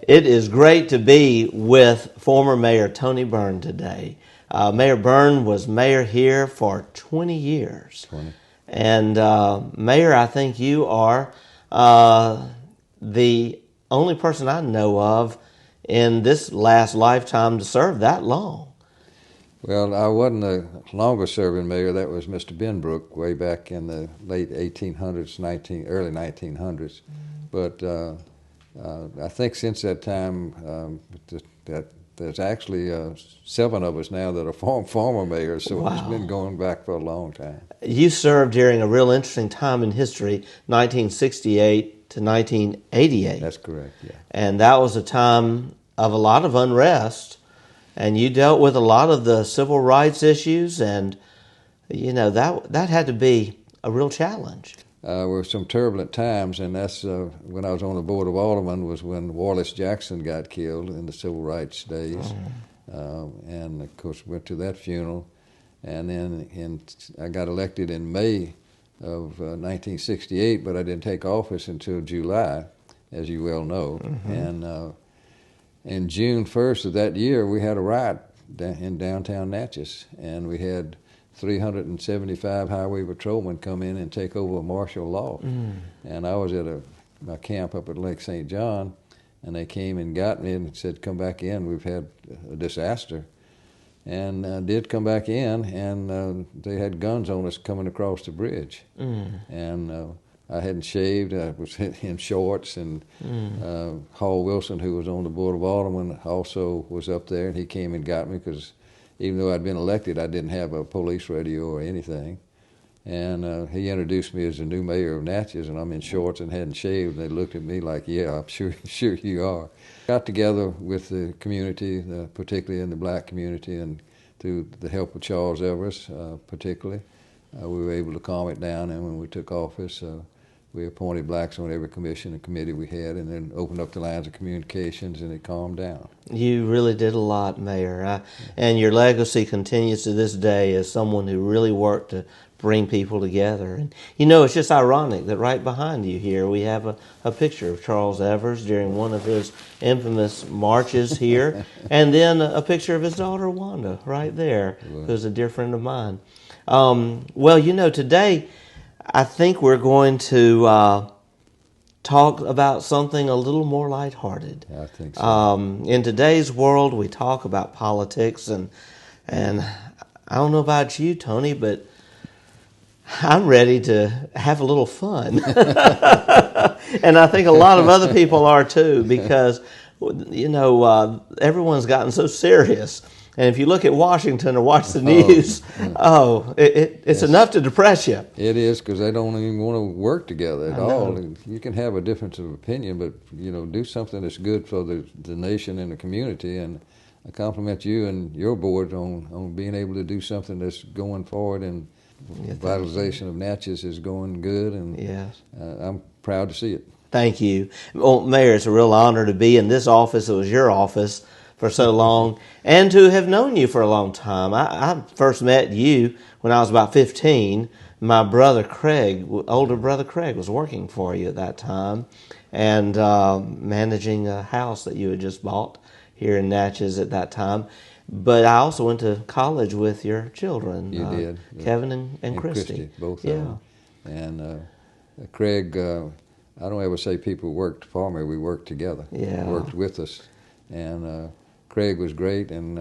It is great to be with former Mayor Tony Byrne today. Mayor Byrne was mayor here for 20 years. 20. And Mayor, I think you are the only person I know of in this last lifetime to serve that long. Well, I wasn't the longest serving mayor. That was Mr. Benbrook way back in the late 1800s, early 1900s. But I think since that time, that there's actually 7 of us now that are former mayors, so Wow. It's been going back for a long time. You served during a real interesting time in history, 1968 to 1988. That's correct, yeah. And that was a time of a lot of unrest, and you dealt with a lot of the civil rights issues, and that had to be a real challenge. Were some turbulent times, and that's when I was on the Board of Aldermen was when Wallace Jackson got killed in the civil rights days. And of course went to that funeral, and then I got elected in May of 1968, but I didn't take office until July, as you well know. And in June 1st of that year, we had a riot in downtown Natchez, and we had 375 highway patrolmen come in and take over martial law. And I was at my camp up at Lake St. John, and they came and got me and said, "Come back in, we've had a disaster." And did come back in, and they had guns on us coming across the bridge. And I hadn't shaved, I was in shorts, and Hall Wilson, who was on the Board of Aldermen, also was up there, and he came and got me because even though I'd been elected, I didn't have a police radio or anything. And he introduced me as the new mayor of Natchez, and I'm in shorts and hadn't shaved, and they looked at me like, "Yeah, I'm sure you are." Got together with the community, particularly in the black community, and through the help of Charles Evers, particularly, we were able to calm it down. And when we took office, we appointed blacks on every commission and committee we had, and then opened up the lines of communications, and it calmed down. You really did a lot, Mayor, and your legacy continues to this day as someone who really worked to bring people together. And it's just ironic that right behind you here we have a picture of Charles Evers during one of his infamous marches here, and then a picture of his daughter Wanda right there, who's a dear friend of mine. Today I think we're going to talk about something a little more lighthearted. I think so. In today's world, we talk about politics, and I don't know about you, Tony, but I'm ready to have a little fun. And I think a lot of other people are too, because, everyone's gotten so serious. And if you look at Washington or watch the news, it's enough to depress you. It is, because they don't even want to work together at all. You can have a difference of opinion, but do something that's good for the nation and the community. And I compliment you and your board on being able to do something that's going forward, and revitalization of Natchez is going good. And yes, I'm proud to see it. Thank you. Well, Mayor, it's a real honor to be in this office. It was your office for so long, and to have known you for a long time. I first met you when I was about 15. My brother Craig, older brother Craig, was working for you at that time, and managing a house that you had just bought here in Natchez at that time. But I also went to college with your children. You did. Kevin and Christy. Both of them. And Craig, I don't ever say people worked for me. We worked together. Yeah. Worked with us. And Craig was great, and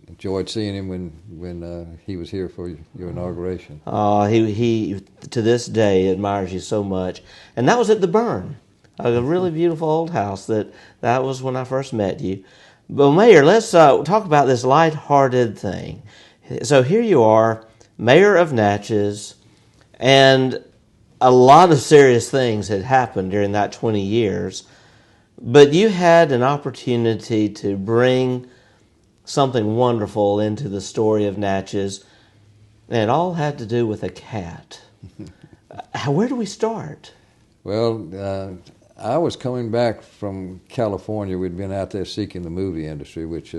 enjoyed seeing him when he was here for your inauguration. He to this day admires you so much. And that was at the Byrne, a really beautiful old house. That was when I first met you. But Mayor, let's talk about this lighthearted thing. So here you are, Mayor of Natchez, and a lot of serious things had happened during that 20 years. But you had an opportunity to bring something wonderful into the story of Natchez, and it all had to do with a cat. Where do we start? Well, I was coming back from California. We'd been out there seeking the movie industry, which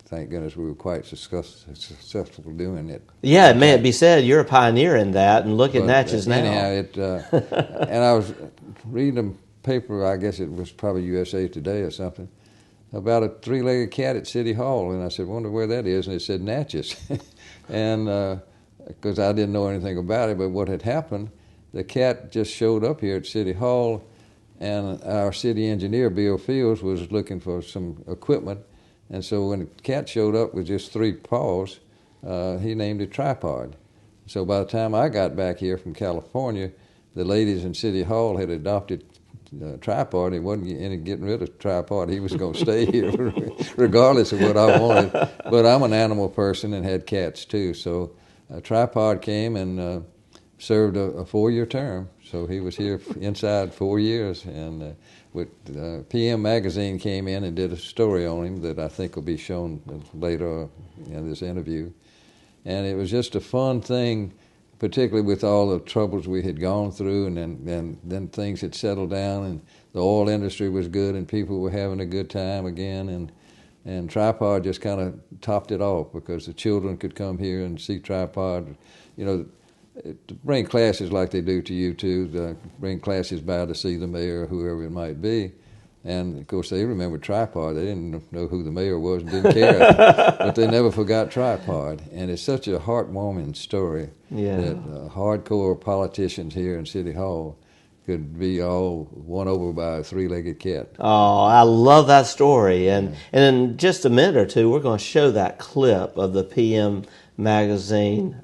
thank goodness we were quite successful doing it. Yeah, it may be said you're a pioneer in that, and look at Natchez now. Anyhow, and I was reading paper, I guess it was probably USA Today or something, about a three-legged cat at City Hall. And I said, wonder where that is. And it said Natchez. And because I didn't know anything about it, but what had happened, the cat just showed up here at City Hall, and our city engineer, Bill Fields, was looking for some equipment. And so when the cat showed up with just 3 paws, he named it Tripod. So by the time I got back here from California, the ladies in City Hall had adopted Tripod. He wasn't getting rid of Tripod. He was going to stay here regardless of what I wanted. But I'm an animal person and had cats too. So Tripod came and served a 4-year term. So he was here inside 4 years. And with PM Magazine came in and did a story on him that I think will be shown later in this interview. And it was just a fun thing, particularly with all the troubles we had gone through, and then things had settled down, and the oil industry was good, and people were having a good time again, and Tripod just kind of topped it off because the children could come here and see Tripod, you know, to bring classes like they do to you too, to bring classes by to see the mayor or whoever it might be. And, of course, they remembered Tripod. They didn't know who the mayor was and didn't care. But they never forgot Tripod. And it's such a heartwarming story that hardcore politicians here in City Hall could be all won over by a 3-legged cat. Oh, I love that story. And in just a minute or two, we're going to show that clip of the PM Magazine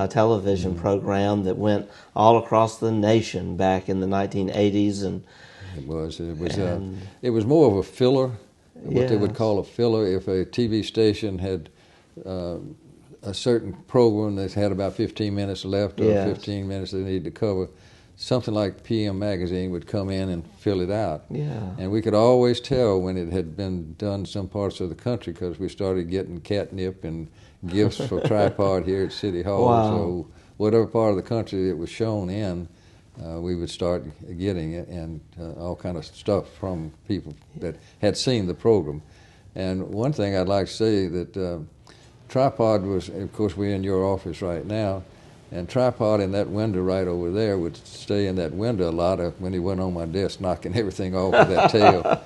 television program that went all across the nation back in the 1980s. And it was more of a filler, what they would call a filler. If a TV station had a certain program that had about 15 minutes left or 15 minutes they needed to cover, something like PM Magazine would come in and fill it out. And we could always tell when it had been done some parts of the country because we started getting catnip and gifts for Tripod here at City Hall. So whatever part of the country it was shown in, we would start getting it, and all kind of stuff from people that had seen the program. And one thing I'd like to say that Tripod was, of course, we're in your office right now, and Tripod in that window right over there would stay in that window a lot when he went on my desk knocking everything off with that tail.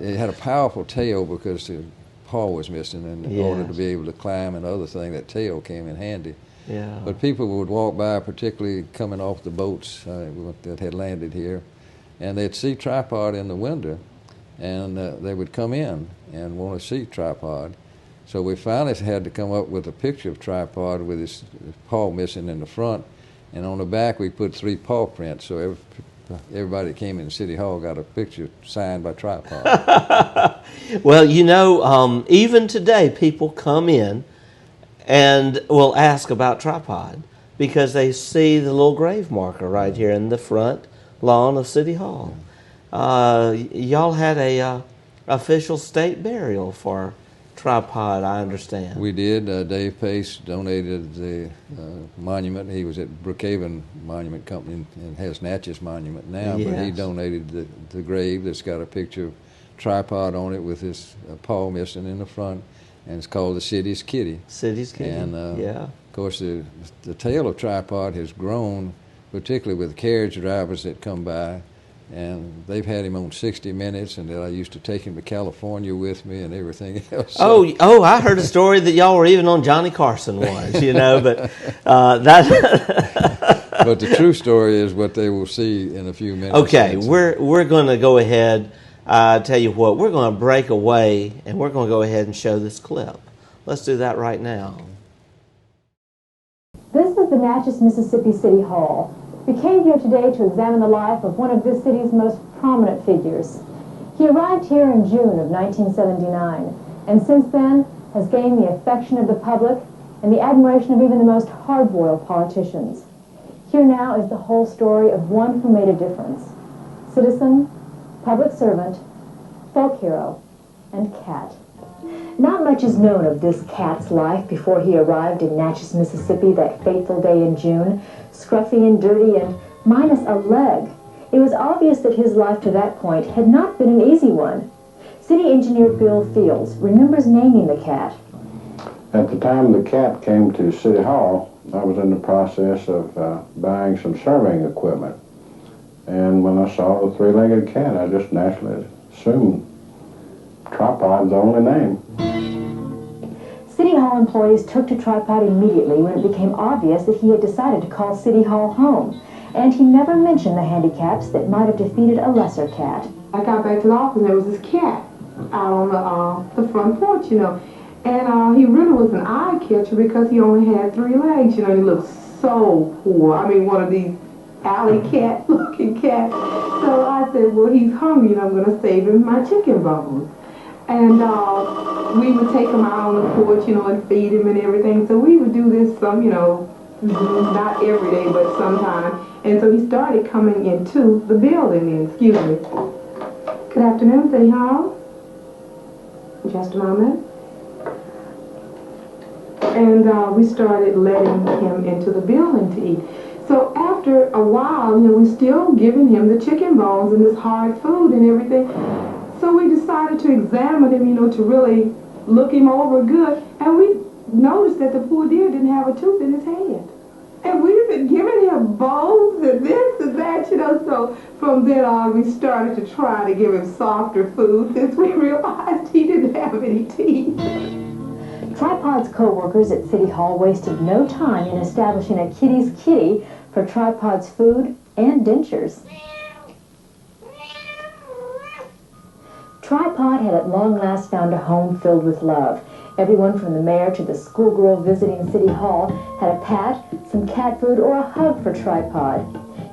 It had a powerful tail because the paw was missing, and in order to be able to climb and other thing, that tail came in handy. But people would walk by, particularly coming off the boats that had landed here, and they'd see Tripod in the window, and they would come in and want to see Tripod. So we finally had to come up with a picture of Tripod with his paw missing in the front, and on the back we put 3 paw prints, so everybody that came in City Hall got a picture signed by Tripod. Well, you know, even today people come in and will ask about Tripod because they see the little grave marker right here in the front lawn of City Hall. Y'all had a official state burial for Tripod, I understand. We did. Dave Pace donated the monument. He was at Brookhaven Monument Company and has Natchez Monument now, but he donated the grave that's got a picture of Tripod on it with his paw missing in the front. And it's called the City's Kitty. City's Kitty, and, of course, the tail of Tripod has grown, particularly with carriage drivers that come by. And they've had him on 60 Minutes, and that I used to take him to California with me and everything else. Oh, I heard a story that y'all were even on Johnny Carson once, you know, but that... But the true story is what they will see in a few minutes. Okay, we're going to go ahead. Tell you what, we're going to break away and we're going to go ahead and show this clip. Let's do that right now. This is the Natchez, Mississippi City Hall. We came here today to examine the life of one of this city's most prominent figures. He arrived here in June of 1979 and since then has gained the affection of the public and the admiration of even the most hard-boiled politicians. Here now is the whole story of one who made a difference. Citizen, public servant, folk hero, and cat. Not much is known of this cat's life before he arrived in Natchez, Mississippi that fateful day in June, scruffy and dirty and minus a leg. It was obvious that his life to that point had not been an easy one. City engineer Bill Fields remembers naming the cat. At the time the cat came to City Hall, I was in the process of buying some surveying equipment. And when I saw the three-legged cat, I just naturally assumed Tripod's the only name. City Hall employees took to Tripod immediately when it became obvious that he had decided to call City Hall home. And he never mentioned the handicaps that might have defeated a lesser cat. I got back to the office and there was this cat out on the front porch, you know. And he really was an eye catcher because he only had 3 legs, you know. He looked so poor. I mean, one of these alley cat looking cats. So I said, well, he's hungry and I'm going to save him my chicken bones. And we would take him out on the porch, you know, and feed him and everything. So we would do this some, you know, not every day, but sometime. And so he started coming into the building. Excuse me. Good afternoon, City Hall. Just a moment. And we started letting him into the building to eat. So after a while, you know, we still giving him the chicken bones and this hard food and everything. So we decided to examine him, you know, to really look him over good. And we noticed that the poor dear didn't have a tooth in his head. And we've been giving him bones and this and that, you know. So from then on, we started to try to give him softer food since we realized he didn't have any teeth. Tripod's co-workers at City Hall wasted no time in establishing a kitty's kitty for Tripod's food and dentures. Tripod had at long last found a home filled with love. Everyone from the mayor to the schoolgirl visiting City Hall had a pat, some cat food, or a hug for Tripod.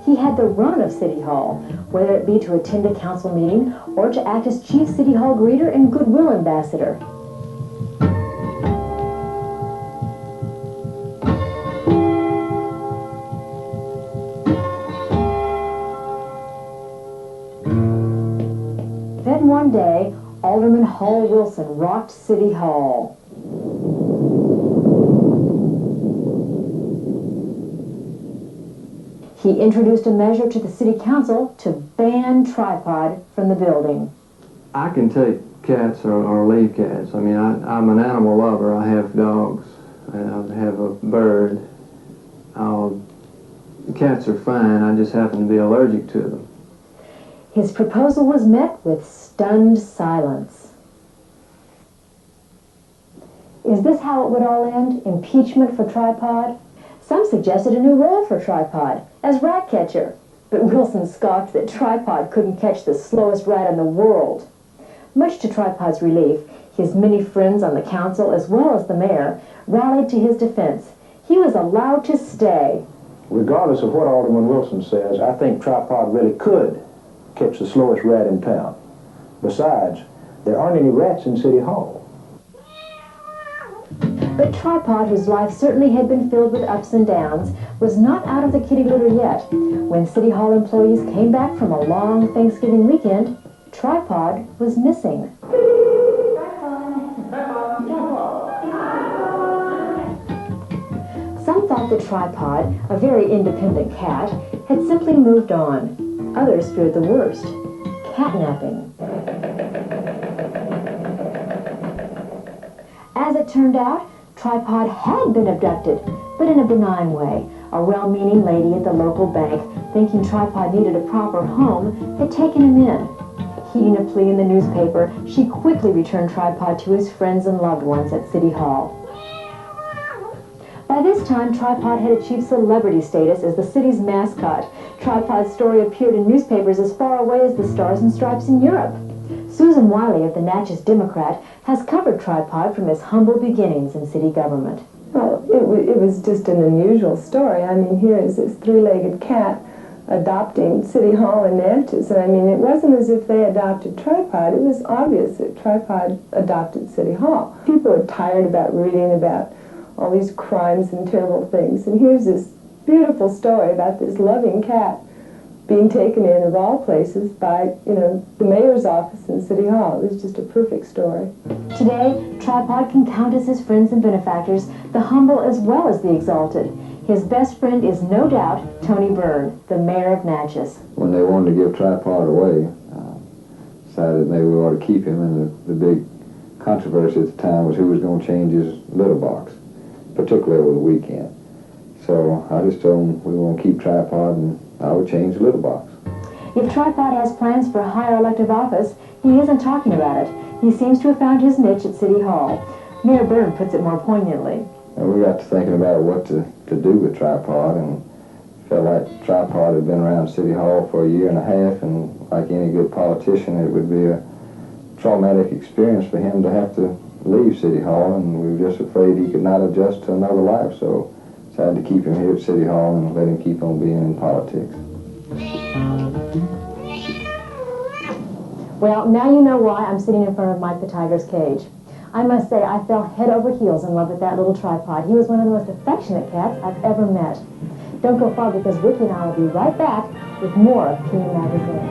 He had the run of City Hall, whether it be to attend a council meeting or to act as chief City Hall greeter and goodwill ambassador. Then one day, Alderman Hall Wilson rocked City Hall. He introduced a measure to the City Council to ban Tripod from the building. I can take cats or leave cats. I mean, I'm an animal lover. I have dogs. I have a bird. Cats are fine. I just happen to be allergic to them. His proposal was met with stunned silence. Is this how it would all end? Impeachment for Tripod? Some suggested a new role for Tripod, as rat catcher. But Wilson scoffed that Tripod couldn't catch the slowest rat in the world. Much to Tripod's relief, his many friends on the council, as well as the mayor, rallied to his defense. He was allowed to stay. Regardless of what Alderman Wilson says, I think Tripod really could catch the slowest rat in town. Besides, there aren't any rats in City Hall. But Tripod, whose life certainly had been filled with ups and downs, was not out of the kitty litter yet. When City Hall employees came back from a long Thanksgiving weekend, Tripod was missing. Some thought that Tripod, a very independent cat, had simply moved on. Others feared the worst, catnapping. As it turned out, Tripod had been abducted, but in a benign way. A well-meaning lady at the local bank, thinking Tripod needed a proper home, had taken him in. Heeding a plea in the newspaper, she quickly returned Tripod to his friends and loved ones at City Hall. By this time, Tripod had achieved celebrity status as the city's mascot. Tripod's story appeared in newspapers as far away as the Stars and Stripes in Europe. Susan Wiley of the Natchez Democrat has covered Tripod from his humble beginnings in city government. Well, it was just an unusual story. I mean, here is this three-legged cat adopting City Hall in Natchez. And I mean, it wasn't as if they adopted Tripod. It was obvious that Tripod adopted City Hall. People are tired about reading about all these crimes and terrible things. And here's this beautiful story about this loving cat being taken in, of all places, by, you know, the mayor's office in City Hall. It was just a perfect story. Today, Tripod can count as his friends and benefactors, the humble as well as the exalted. His best friend is no doubt Tony Byrne, the mayor of Natchez. When they wanted to give Tripod away, decided maybe we ought to keep him, and the big controversy at the time was who was going to change his litter box, particularly over the weekend. So I just told him we want to keep Tripod, and I would change the litter box. If Tripod has plans for higher elective office, he isn't talking about it. He seems to have found his niche at City Hall. Mayor Byrne puts it more poignantly. And we got to thinking about what to do with Tripod, and felt like Tripod had been around City Hall for a year and a half, and like any good politician, it would be a traumatic experience for him to have to leave City Hall, and we were just afraid he could not adjust to another life, so decided to keep him here at City Hall and let him keep on being in politics. Well, now you know why I'm sitting in front of Mike the Tiger's cage. I must say, I fell head over heels in love with that little Tripod. He was one of the most affectionate cats I've ever met. Don't go far, because Ricky and I will be right back with more of PM Magazine.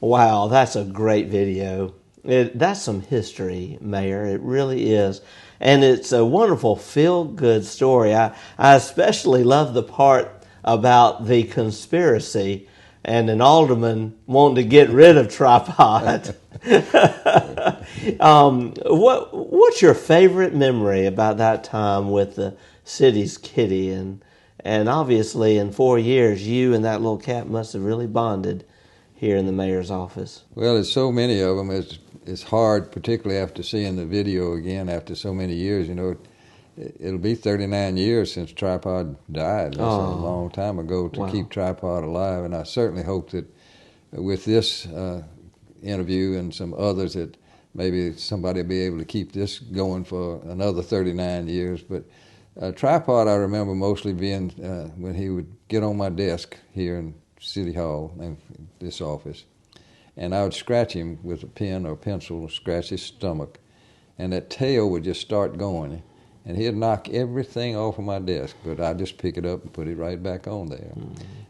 Wow, that's a great video. That's some history, Mayor. It really is. And it's a wonderful feel-good story. I especially love the part about the conspiracy and an alderman wanting to get rid of Tripod. What's your favorite memory about that time with the city's kitty? And obviously in 4 years, you and that little cat must have really bonded here in the mayor's office. Well, there's so many of them. It's hard, particularly after seeing the video again after so many years. You know, it'll be 39 years since Tripod died. That's a long time ago to keep Tripod alive. And I certainly hope that with this interview and some others that maybe somebody will be able to keep this going for another 39 years. But Tripod I remember mostly being when he would get on my desk here in City Hall, in this office, and I would scratch him with a pen or pencil, scratch his stomach, and that tail would just start going, and he'd knock everything off of my desk, but I'd just pick it up and put it right back on there.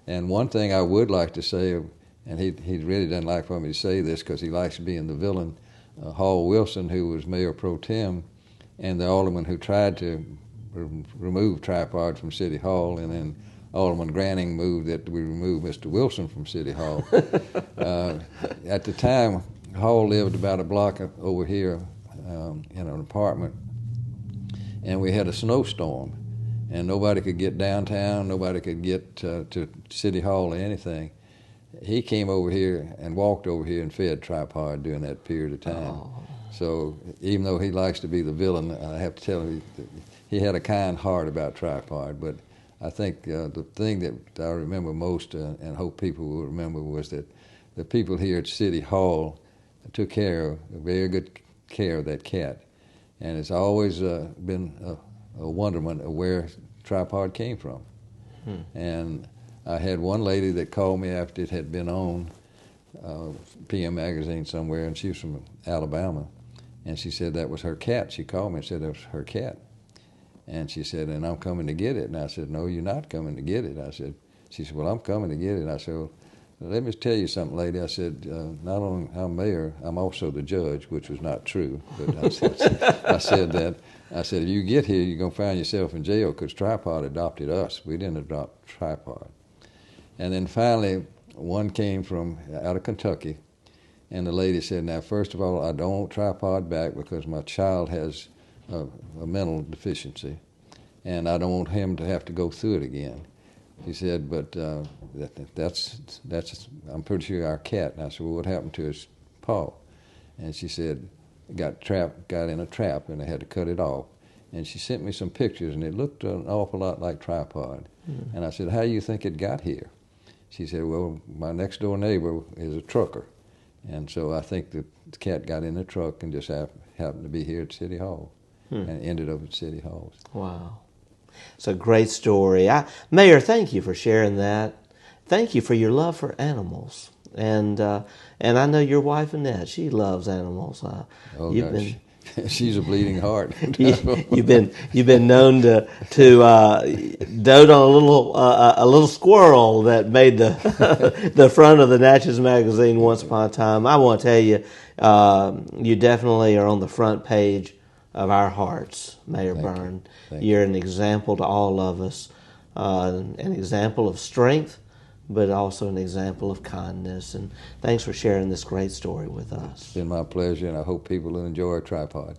And one thing I would like to say, and he really doesn't like for me to say this because he likes being the villain, Hall Wilson, who was mayor pro tem, and the alderman who tried to remove Tripod from City Hall, and then Alderman Granning moved that we remove Mr. Wilson from City Hall. At the time, Hall lived about a block over here in an apartment, and we had a snowstorm, and nobody could get downtown, nobody could get to City Hall or anything. He came over here and walked over here and fed Tripod during that period of time. So even though he likes to be the villain, I have to tell you, he had a kind heart about Tripod, but I think the thing that I remember most and hope people will remember was that the people here at City Hall took very good care of that cat. And it's always been a wonderment of where Tripod came from. And I had one lady that called me after it had been on PM Magazine somewhere, and she was from Alabama. And she said that was her cat. She called me and said that was her cat. And she said, and I'm coming to get it. And I said, no, you're not coming to get it. She said, well, I'm coming to get it. I said, well, let me tell you something, lady. I said, not only I'm mayor, I'm also the judge, which was not true. But I said that. I said, if you get here, you're going to find yourself in jail because Tripod adopted us. We didn't adopt Tripod. And then finally, one came from out of Kentucky. And the lady said, now, first of all, I don't want Tripod back because my child has a mental deficiency, and I don't want him to have to go through it again. She said, but that's I'm pretty sure our cat. And I said, well, what happened to his paw? And she said, got in a trap, and they had to cut it off. And she sent me some pictures, and it looked an awful lot like Tripod. And I said, how do you think it got here? She said, well, my next door neighbor is a trucker, and so I think the cat got in the truck and just happened to be here at City Hall. And ended up at City Hall. Wow. It's a great story. Mayor, thank you for sharing that. Thank you for your love for animals. And I know your wife, Annette, she loves animals. She's a bleeding heart. You've been known to dote on a little squirrel that made the front of the Natchez magazine once upon a time. I want to tell you, you definitely are on the front page of our hearts, Mayor Byrne. You're an example to all of us, an example of strength, but also an example of kindness. And thanks for sharing this great story with us. It's been my pleasure, and I hope people will enjoy Tripod.